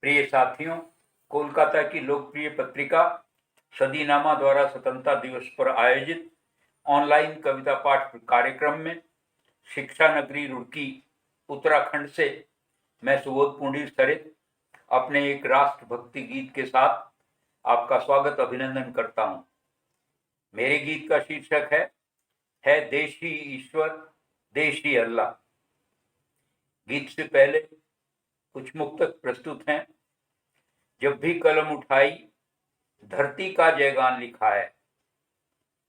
प्रिय साथियों, कोलकाता की लोकप्रिय पत्रिका सदीनामा द्वारा स्वतंत्रता दिवस पर आयोजित ऑनलाइन कविता पाठ कार्यक्रम में शिक्षा नगरी रुड़की उत्तराखंड से मैं सुबोध पुंडीर सरित अपने एक राष्ट्रभक्ति गीत के साथ आपका स्वागत अभिनंदन करता हूं। मेरे गीत का शीर्षक है देश ही ईश्वर, देश ही अल्लाह। गीत से पहले कुछ मुक्तक प्रस्तुत हैं। जब भी कलम उठाई धरती का जयगान लिखा है,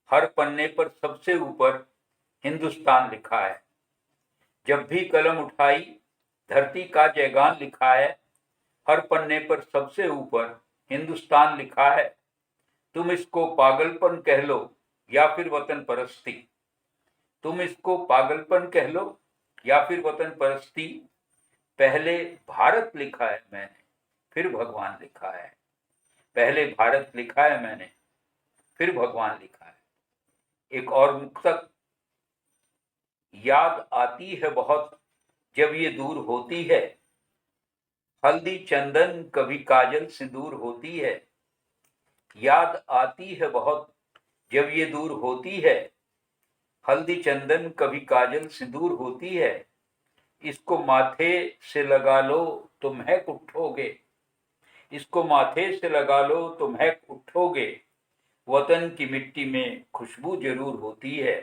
हर पन्ने पर सबसे ऊपर हिंदुस्तान लिखा है। जब भी कलम उठाई धरती का जयगान लिखा है, हर पन्ने पर सबसे ऊपर हिंदुस्तान लिखा है। तुम इसको पागलपन कह लो या फिर वतन परस्ती, तुम इसको पागलपन कह लो या फिर वतन परस्ती। पहले भारत लिखा है मैंने, फिर भगवान लिखा है। पहले भारत लिखा है मैंने, फिर भगवान लिखा है। एक और मुक्तक। याद आती है बहुत जब ये दूर होती है, हल्दी चंदन कभी काजल सिंदूर होती है। याद आती है बहुत जब ये दूर होती है, हल्दी चंदन कभी काजल सिंदूर होती है। इसको माथे से लगा लो तो महक उठोगे, इसको माथे से लगा लो तो महक उठोगे। वतन की मिट्टी में खुशबू जरूर होती है,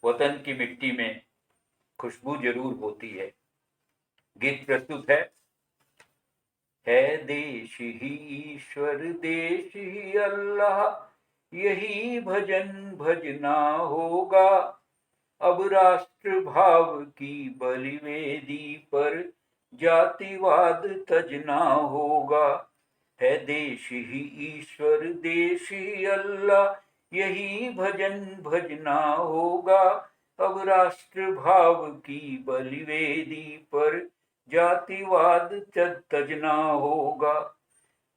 वतन की मिट्टी में खुशबू जरूर होती है। गीत प्रस्तुत है देश ही ईश्वर, देश ही अल्लाह, यही भजन भजना होगा। अब राष्ट्र भाव की बलिवेदी पर जातिवाद तजना होगा। है देश ही ईश्वर, देश ही अल्लाह, यही भजन भजना होगा। अब राष्ट्र भाव की बलिवेदी पर जातिवाद तजना होगा।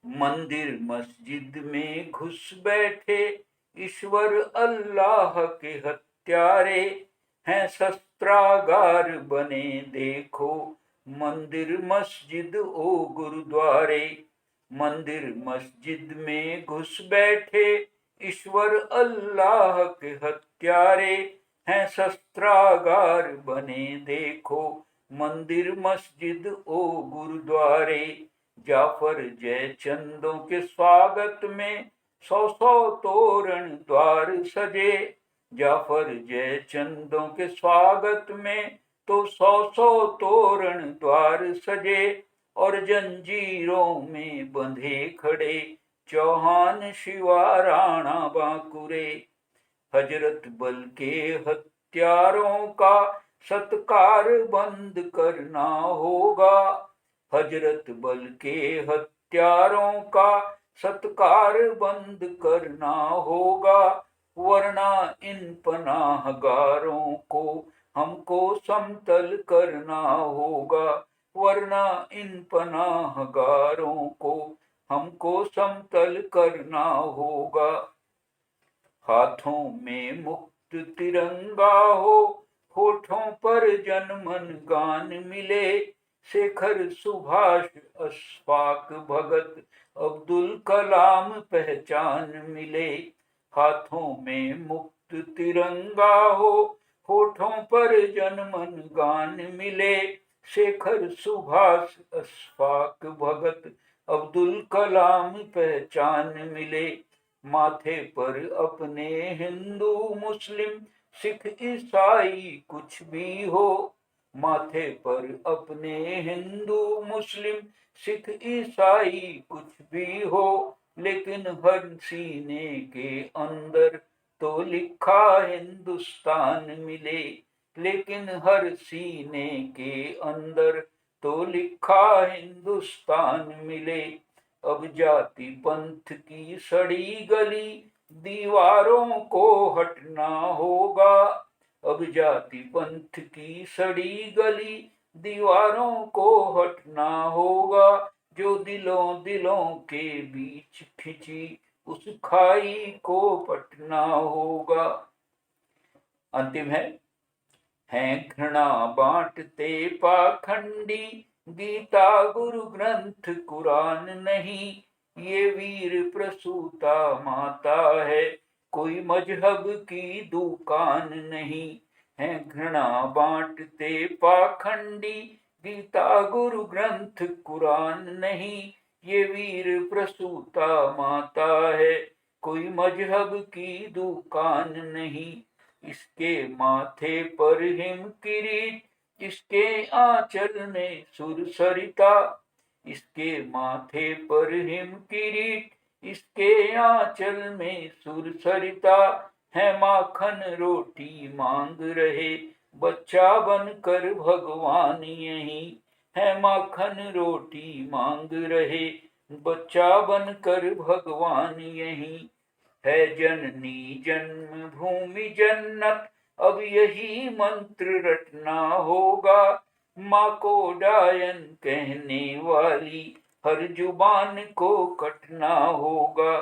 मंदिर मस्जिद में घुस बैठे ईश्वर अल्लाह के हत्यारे हैं, शस्त्रागार बने देखो मंदिर मस्जिद ओ गुरुद्वारे। मंदिर मस्जिद में घुस बैठे ईश्वर अल्लाह के हत्यारे हैं, शस्त्रागार बने देखो मंदिर मस्जिद ओ गुरुद्वारे। जाफर जयचंदों के स्वागत में 100 तोरण द्वार सजे। जाफर जयचंदों के स्वागत में तो 100 तोरण द्वार सजे। और जंजीरों में बंधे खड़े चौहान शिवा राणा बांकुरे। हजरत बल के हत्यारों का सत्कार बंद करना होगा। हजरत बल के हत्यारों का सत्कार बंद करना होगा, वरना इन पनाहगारों को हमको समतल करना होगा। वरना इन पनाहगारों को हमको समतल करना होगा। हाथों में मुक्त तिरंगा हो, होठों पर जनमन गान मिले। शेखर सुभाष अशफाक भगत अब्दुल कलाम पहचान मिले। हाथों में मुक्त तिरंगा हो, होठों पर जनमन गान मिले। शेखर सुभाष अशफाक भगत अब्दुल कलाम पहचान मिले। माथे पर अपने हिंदू मुस्लिम सिख ईसाई कुछ भी हो, माथे पर अपने हिंदू मुस्लिम सिख ईसाई कुछ भी हो, लेकिन हर सीने के अंदर तो लिखा हिंदुस्तान मिले। लेकिन हर सीने के अंदर तो लिखा हिंदुस्तान मिले। अब जाति पंथ की सड़ी गली दीवारों को हटना होगा। अब जाति पंथ की सड़ी गली दीवारों को हटना होगा। जो दिलों दिलों के बीच खिंची उस खाई को पटना होगा। अंतिम है घृणा बांटते पाखंडी गीता गुरु ग्रंथ कुरान नहीं, ये वीर प्रसूता माता है, कोई मजहब की दुकान नहीं, है घृणा बांटते पाखंडी, गीता गुरु ग्रंथ कुरान नहीं, ये वीर प्रसूता माता है, कोई मजहब की दुकान नहीं, इसके माथे पर हिम किरीट, इसके आंचल में सुरसरिता, इसके माथे पर हिम किरीट, इसके आंचल में सुरसरिता, है माखन रोटी मांग रहे बच्चा बनकर भगवान यही, है माखन रोटी मांग रहे बच्चा बनकर भगवान यही, है जननी जन्मभूमि जन्नत, अब यही मंत्र रटना होगा, माँ को डायन कहने वाली हर जुबान को कटना होगा,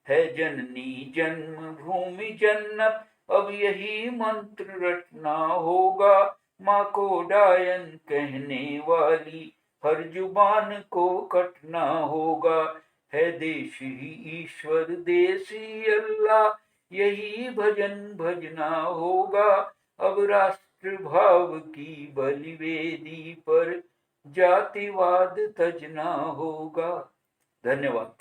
है जननी जन्मभूमि जन्नत, अब यही मंत्र रटना होगा, माँ को डायन कहने वाली हर जुबान को कटना होगा, है देश ही ईश्वर देश ही अल्लाह, यही भजन भजना होगा, अब राष्ट्र भाव की बलिवेदी पर जातिवाद तजना होगा। धन्यवाद।